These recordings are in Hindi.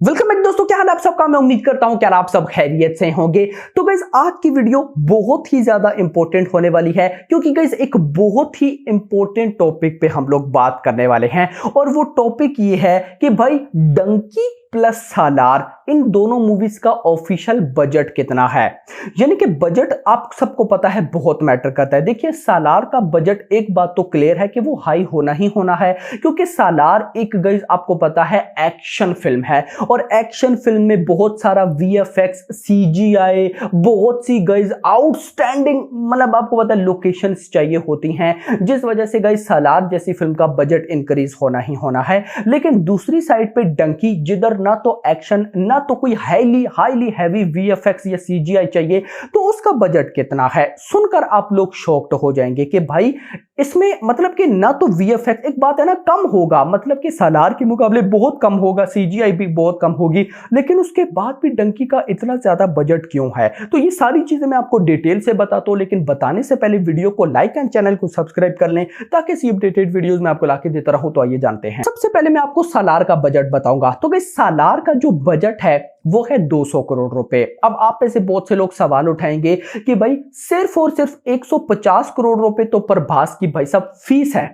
वेलकम बैक दोस्तों, क्या हाल आप सबका। मैं उम्मीद करता हूं कि आप सब खैरियत से होंगे। तो गाइस आज की वीडियो बहुत ही ज्यादा इंपॉर्टेंट होने वाली है, क्योंकि गाइस एक बहुत ही इंपॉर्टेंट टॉपिक पे हम लोग बात करने वाले हैं। और वो टॉपिक ये है कि भाई डंकी प्लस सालार इन दोनों मूवीज का ऑफिशियल बजट कितना है। यानी कि बजट आप सबको पता है बहुत मैटर करता है। देखिए सालार का बजट एक बात तो क्लियर है कि वो हाई होना ही होना है, क्योंकि सालार एक गाइस आपको पता है एक्शन फिल्म है। और एक्शन फिल्म में बहुत सारा वीएफएक्स, सीजीआई, बहुत सी गाइस आउटस्टैंडिंग मतलब आपको पता है लोकेशंस चाहिए होती हैं, जिस वजह से गाइस सालार जैसी फिल्म का बजट इंक्रीज होना ही होना है। लेकिन दूसरी साइड पे डंकी, जिधर ना तो एक्शन ना तो कोई हाईली हैवी वीएफएक्स या सीजीआई चाहिए, तो उसका बजट कितना है सुनकर आप लोग शॉक्ड हो जाएंगे कि भाई इसमें मतलब कि ना तो वीएफएक्स, एक बात है ना, कम होगा, मतलब कि सालार के मुकाबले बहुत कम होगा, सीजीआई भी बहुत कम होगी, लेकिन उसके बाद भी डंकी का इतना ज्यादा बजट क्यों है। तो ये सारी चीजें मैं आपको डिटेल से बताता हूं, लेकिन बताने से पहले वीडियो को लाइक एंड चैनल को सब्सक्राइब कर लें, ताकि इसी अपडेटेड वीडियोस में आपको लाके देता रहूं। तो आइए जानते हैं। सबसे पहले मैं आपको सालार का बजट बताऊंगा। तो गाइस सालार का जो बजट है वो है 200 करोड़ रुपए। अब आप में से बहुत से लोग सवाल उठाएंगे कि भाई सिर्फ और सिर्फ 150 करोड़ रुपए तो प्रभास की भाई साहब फीस है,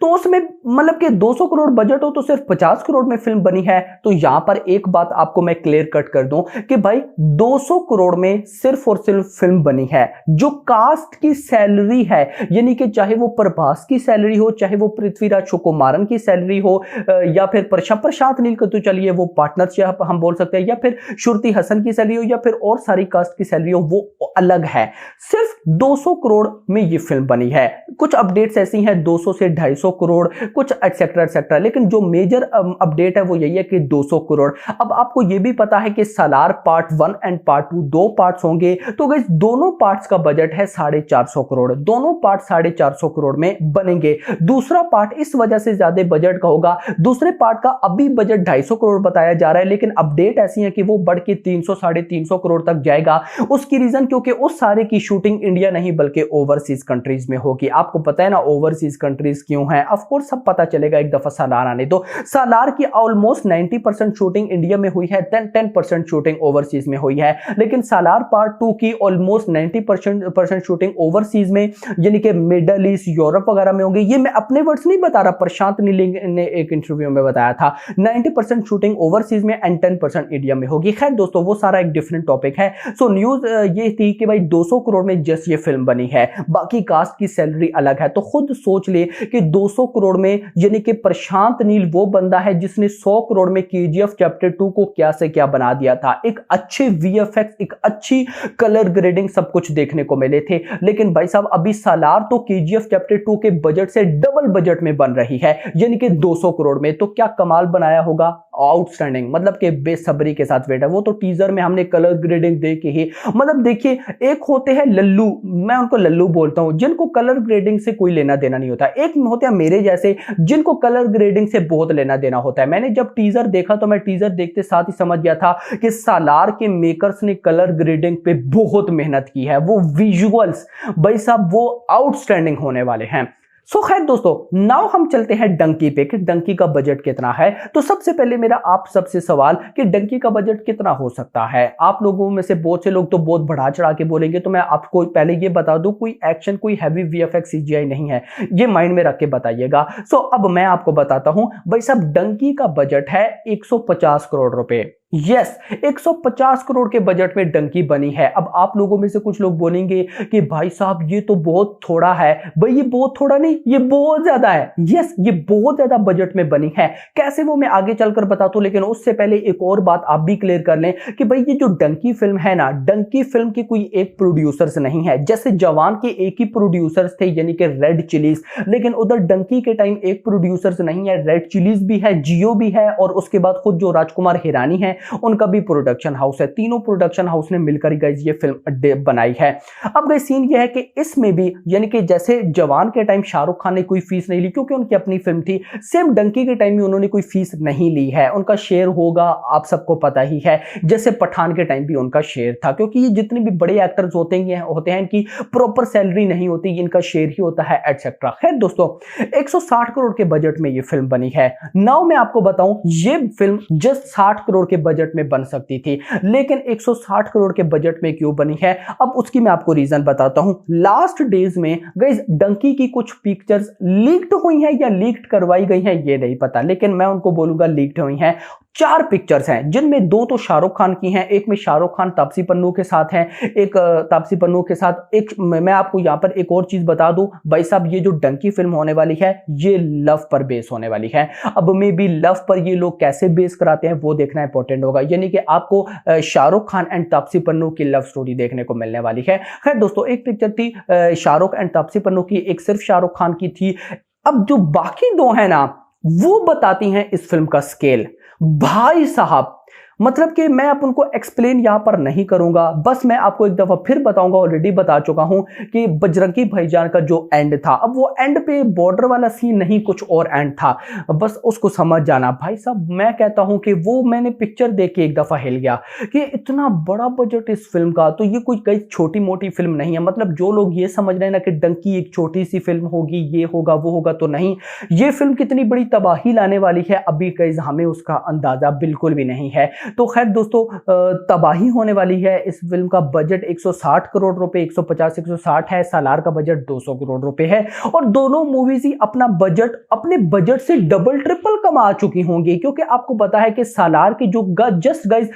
तो उसमें मतलब कि 200 करोड़ बजट हो तो सिर्फ 50 करोड़ में फिल्म बनी है। तो यहां पर एक बात आपको मैं क्लियर कट कर दूं कि भाई 200 करोड़ में सिर्फ और सिर्फ फिल्म बनी है। जो कास्ट की सैलरी है, यानी कि चाहे वो प्रभास की सैलरी हो, चाहे वो पृथ्वीराज सुकुमारन की सैलरी हो, या फिर प्रशांत नील का तो चलिए वो पार्टनरशिप हम बोल सकते हैं, या फिर श्रुति हसन की सैलरी हो, या फिर और सारी कास्ट की सैलरी हो, वो अलग है। सिर्फ 200 करोड़ में ये फिल्म बनी है। कुछ अपडेट्स ऐसी हैं 200 से 250 करोड़, कुछ एक्सेट्रा एक्सेट्रा, लेकिन जो मेजर अपडेट है वो यही है कि 200 करोड़। अब आपको ये भी पता है कि सालार पार्ट 1 एंड पार्ट 2 दो पार्ट्स होंगे, तो गाइस दोनों पार्ट्स का बजट है 450 करोड़। दोनों पार्ट 450 करोड़ में बनेंगे। दूसरा पार्ट इस वजह से ज्यादा बजट का होगा, दूसरे पार्ट का अभी बजट 250 करोड़ बताया जा रहा है, लेकिन अपडेट ऐसी है कि वो बढ़ के 300 350 करोड़ तक जाएगा। उसकी रीजन क्योंकि उस सारे की शूटिंग इंडिया नहीं बल्कि ओवरसीज कंट्रीज में होगी। आपको पता है ना ओवरसीज कंट्रीज क्यों है, ऑफ कोर्स सब पता चलेगा एक दफा सालार आने दो। सालार की ऑलमोस्ट 90% शूटिंग इंडिया में हुई है, 10% शूटिंग ओवरसीज में हुई है। लेकिन सालार पार्ट 2 की ऑलमोस्ट 90% शूटिंग ओवरसीज में, यानी कि मिडल ईस्ट, यूरोप वगैरह में होगी। ये मैं अपने वर्ड्स नहीं बता रहा, प्रशांत नील ने एक इंटरव्यू में बताया था 90% शूटिंग ओवरसीज में एंड 10% इंडिया में होगी। खैर दोस्तों वो सारा एक डिफरेंट टॉपिक है। सो न्यूज ये थी कि भाई 200 करोड़ में जस्ट ये फिल्म बनी है, बाकी कास्ट की सैलरी अलग है। तो खुद सोच ले कि 200 करोड़ में, यानी कि प्रशांत नील वो बंदा है जिसने 100 करोड़ में केजीएफ चैप्टर 2 को क्या से क्या बना दिया था। एक अच्छे वीएफएक्स, एक अच्छी कलर ग्रेडिंग, सब कुछ देखने को मिले थे। लेकिन भाई साहब अभी सालार तो केजीएफ चैप्टर 2 के बजट से डबल बजट में बन रही है, यानी कि 200 करोड़ में। तो क्या कमाल बनाया होगा, आउटस्टैंडिंग, मतलब कि बेसब्री के साथ वेट है। वो तो टीजर में हमने कलर ग्रेडिंग देख के ही, मतलब देखिए एक होते हैं लल्लू, मैं उनको लल्लू बोलता हूं, जिनको कलर ग्रेडिंग से कोई लेना देना नहीं होता। एक होते हैं मेरे जैसे जिनको कलर ग्रेडिंग से बहुत लेना देना होता है। मैंने जब टीजर देखा तो मैं टीजर देखते साथ ही समझ गया था कि सालार के मेकर्स ने कलर ग्रेडिंग पे बहुत मेहनत की है। वो विजुअल्स भाई साहब वो आउटस्टैंडिंग होने वाले हैं। सो खैर दोस्तों नाउ हम चलते हैं डंकी पे कि डंकी का बजट कितना है। तो सबसे पहले मेरा आप सबसे सवाल कि डंकी का बजट कितना हो सकता है। आप लोगों में से बहुत से लोग तो बहुत बढ़ा चढ़ा के बोलेंगे, तो मैं आपको पहले ये बता दूं कोई एक्शन, कोई हैवी वीएफएक्स सीजीआई नहीं है, ये माइंड में रख के बताइएगा। सो अब मैं आपको बताता हूं भाई साहब डंकी का बजट है 150 करोड़ रुपए। यस 150 करोड़ के बजट में डंकी बनी है। अब आप लोगों में से कुछ लोग बोलेंगे कि भाई साहब ये तो बहुत थोड़ा है। भाई ये बहुत थोड़ा नहीं, ये बहुत ज्यादा है। यस ये बहुत ज्यादा बजट में बनी है। कैसे वो मैं आगे चलकर बताता हूं, लेकिन उससे पहले एक और बात आप भी क्लियर कर लें कि भाई ये जो डंकी फिल्म है ना, डंकी फिल्म की कोई एक प्रोड्यूसर्स नहीं है। जैसे जवान के एक ही प्रोड्यूसर्स थे, यानी कि रेड चिलीज, लेकिन उधर डंकी के टाइम एक प्रोड्यूसर्स नहीं है, रेड चिलीज भी है, जियो भी है, और उसके बाद खुद जो राजकुमार हिरानी है उनका भी प्रोडक्शन हाउस है। तीनों प्रोडक्शन हाउस ने मिलकर गाइस ये फिल्म बनाई है। अब गाइस सीन ये है कि इसमें भी, यानी कि जैसे जवान के टाइम शाहरुख खान ने कोई फीस नहीं ली क्योंकि उनकी अपनी फिल्म थी, सेम डंकी के टाइम में उन्होंने कोई फीस नहीं ली है। उनका शेयर होगा आप सबको पता ही है, जैसे पठान के टाइम भी उनका शेयर था, क्योंकि ये जितने भी बड़े एक्टर्स होते हैं इनकी प्रॉपर सैलरी नहीं होती, इनका शेयर ही होता है एटसेट्रा। खैर दोस्तों 160 करोड़ के बजट में ये फिल्म बनी है। नाउ मैं आपको बताऊं ये फिल्म जस्ट 60 करोड़ के बजट में बन सकती थी, लेकिन 160 करोड़ के बजट में क्यों बनी है, अब उसकी मैं आपको रीजन बताता हूं। लास्ट डेज में गाइस डंकी की कुछ पिक्चर्स लीक्ड हुई हैं या लीक्ड करवाई गई हैं ये नहीं पता, लेकिन मैं उनको बोलूंगा लीक्ड हुई हैं। 4 पिक्चर्स हैं जिनमें 2 तो शाहरुख खान की हैं, एक में शाहरुख खान तापसी पन्नू के साथ हैं, एक तापसी पन्नू के साथ एक। मैं आपको यहां पर एक और चीज बता दूं भाई साहब, ये जो डंकी फिल्म होने वाली है ये लव पर बेस होने वाली है। अब मे बी लव पर ये लोग कैसे बेस कराते हैं वो देखना इंपॉर्टेंट होगा, यानी कि आपको शाहरुख खान एंड तापसी पन्नू की लव स्टोरी देखने को मिलने वाली है। खैर दोस्तों, एक पिक्चर थी शाहरुख एंड तापसी पन्नू की, एक सिर्फ शाहरुख खान की थी। अब जो बाकी 2 है ना, वो बताती हैं इस फिल्म का स्केल। भाई साहब मतलब कि मैं अब उनको एक्सप्लेन यहां पर नहीं करूंगा, बस मैं आपको एक दफा फिर बताऊंगा, ऑलरेडी बता चुका हूं कि बजरंगी भाईजान का जो एंड था, अब वो एंड पे बॉर्डर वाला सीन नहीं, कुछ और एंड था, बस उसको समझ जाना। भाई साहब मैं कहता हूं कि वो मैंने पिक्चर देख के एक दफा हिल गया कि इतना बड़ा बजट इस फिल्म का, तो ये कोई छोटी मोटी फिल्म नहीं है। मतलब जो लोग ये समझ रहे हैं ना कि डंकी एक छोटी सी फिल्म होगी, ये होगा वो होगा, तो नहीं, ये फिल्म कितनी बड़ी तबाही लाने वाली है अभी गाइस हमें उसका अंदाजा बिल्कुल भी नहीं है। तो खैर दोस्तों, तबाही होने वाली है। इस फिल्म का बजट 160 करोड़ रुपए, 150 160 है, सालार का बजट 200 करोड़ रुपए है, और दोनों मूवीज ही अपना बजट अपने बजट से डबल ट्रिपल कमा चुकी होंगी, क्योंकि आपको पता है कि सालार के जो जस्ट गाइस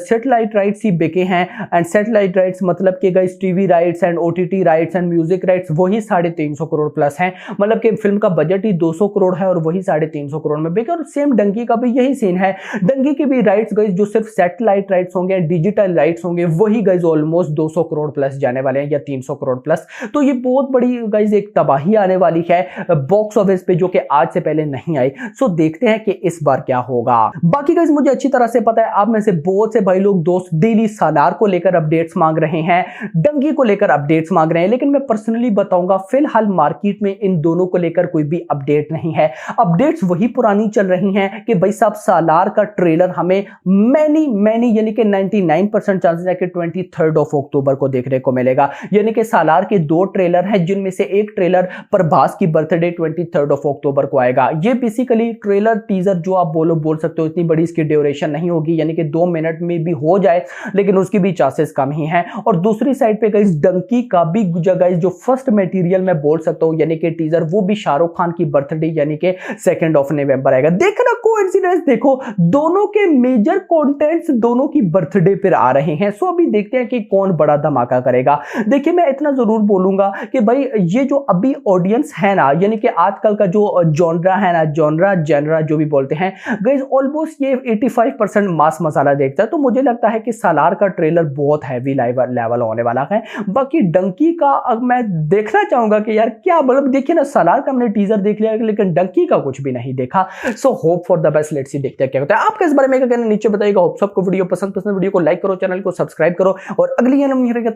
सेटेलाइट राइट्स ही बिके हैं, एंड सेटेलाइट राइट्स मतलब कि guys TV rights and OTT rights and music rights वही 350 करोड़ प्लस हैं। मतलब कि फिल्म का बजट ही 200 करोड़ है और वही 350 करोड़ में बिके। और सेम डंकी का भी यही सीन है, डंकी के भी राइट्स गाइस जो सिर्फ सैटेलाइट राइट्स होंगे, डिजिटल राइट्स होंगे, वही गाइस ऑलमोस्ट 200 करोड़ प्लस जाने वाले हैं या 300 करोड़ प्लस। तो ये बहुत बड़ी गाइस एक तबाही आने वाली है बॉक्स ऑफिस पे, जो कि आज से पहले नहीं आई। सो देखते हैं कि इस बार क्या होगा। बाकी गाइस मुझे अच्छी तरह से पता है आप में से बहुत से भाई लोग दोस्त डेली सालार को लेकर अपडेट्स मांग रहे हैं, डंकी को लेकर अपडेट्स मांग रहे हैं, लेकिन मैं पर्सनली बताऊंगा फिलहाल मार्केट में इन दोनों को लेकर कोई भी अपडेट नहीं है। अपडेट्स वही पुरानी चल रही हैं कि भाई साहब सालार का ट्रेलर हमें मैनी यानी कि 99% चांसेस है कि 23 अक्टूबर को देखने को मिलेगा। यानी कि सालार के 2 ट्रेलर हैं, जिनमें से एक ट्रेलर प्रभास की बर्थडे 23 अक्टूबर को आएगा। ये बेसिकली ट्रेलर टीजर जो आप बोल सकते हो, इतनी बड़ी इसकी ड्यूरेशन नहीं होगी, यानी कि 2 मिनट में भी हो जाए, लेकिन उसकी भी चांसेस कम ही हैं। और दूसरी साइड पे गाइस डंकी का भी जगह जो फर्स्ट मटेरियल मैं बोल सकता हूं, यानी कि टीजर, वो भी शाहरुख खान की बर्थडे यानी कि 2 नवंबर आएगा। देखना कोइंसिडेंस, देखो दोनों के मेजर कंटेंट्स दोनों की बर्थडे पर आ रहे हैं। सो अभी देखते हैं कि कौन बड़ा धमाका करेगा। देखिए मैं इतना जरूर बोलूंगा कि भाई ये जो अभी ऑडियंस है ना, यानी कि आजकल का जो जॉनरा है ना, जेनरा जो भी बोलते हैं गाइस, ऑलमोस्ट ये 85% मास मसाला देखता है। तो मुझे लगता है कि सालार का ट्रेलर बहुत हैवी लेवल होने वाला है। बाकी डंकी का अब मैं देखना चाहूंगा कि यार क्या, मतलब देखिए ना, सालार का हमने टीजर देख लिया लेकिन डंकी का कुछ भी नहीं देखा। So hope for the best, let's see, देखते हैं क्या होता है। आपके इस बारे में क्या कहना नीचे बताइएगा। होप सबको वीडियो पसंद वीडियो को लाइक करो, चैनल को सब्सक्राइब करो, और अगली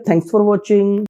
थैंक्स फॉर वॉचिंग।